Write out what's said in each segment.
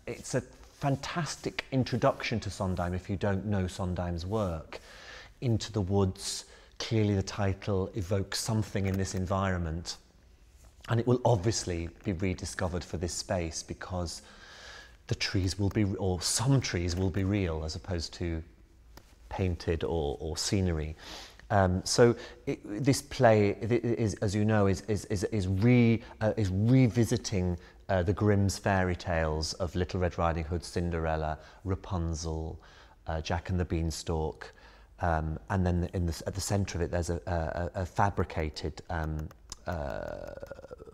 it's a fantastic introduction to Sondheim if you don't know Sondheim's work. Into the Woods, clearly the title evokes something in this environment, and it will obviously be rediscovered for this space because the trees will be, or some trees will be real as opposed to painted or scenery. So this play is, as you know, is revisiting the Grimm's fairy tales of Little Red Riding Hood, Cinderella, Rapunzel, Jack and the Beanstalk, and then at the centre of it there's a fabricated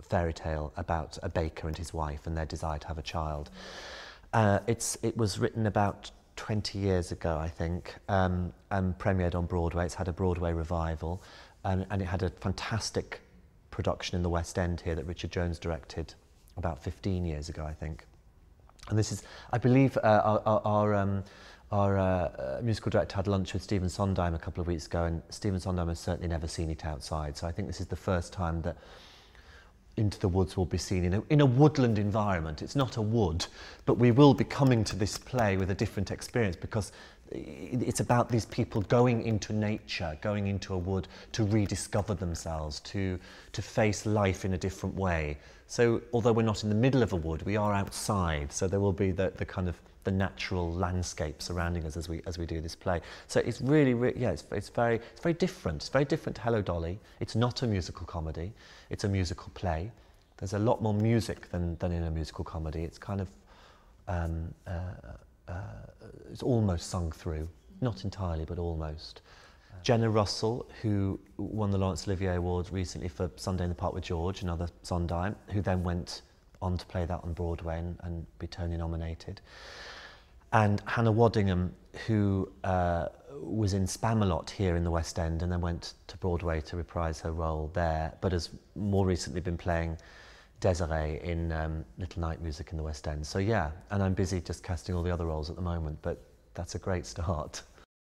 fairy tale about a baker and his wife and their desire to have a child. It was written about 20 years ago, I think, and premiered on Broadway. It's had a Broadway revival, and it had a fantastic production in the West End here that Richard Jones directed about 15 years ago, I think. And this is, I believe, our musical director had lunch with Stephen Sondheim a couple of weeks ago, and Stephen Sondheim has certainly never seen it outside. So I think this is the first time that Into the Woods will be seen in a woodland environment. It's not a wood, but we will be coming to this play with a different experience because it's about these people going into nature, going into a wood to rediscover themselves, to face life in a different way. So although we're not in the middle of a wood, we are outside. So there will be the kind of the natural landscape surrounding us as we do this play. So it's really, yeah, it's very different. It's very different to Hello Dolly. It's not a musical comedy. It's a musical play. There's a lot more music than in a musical comedy. It's kind of it's almost sung through, not entirely, but almost. Jenna Russell, who won the Laurence Olivier Award recently for Sunday in the Park with George, another Sondheim, who then went on to play that on Broadway and be Tony nominated. And Hannah Waddingham, who was in Spamalot here in the West End and then went to Broadway to reprise her role there, but has more recently been playing Desiree in Little Night Music in the West End. So yeah, and I'm busy just casting all the other roles at the moment, but that's a great start.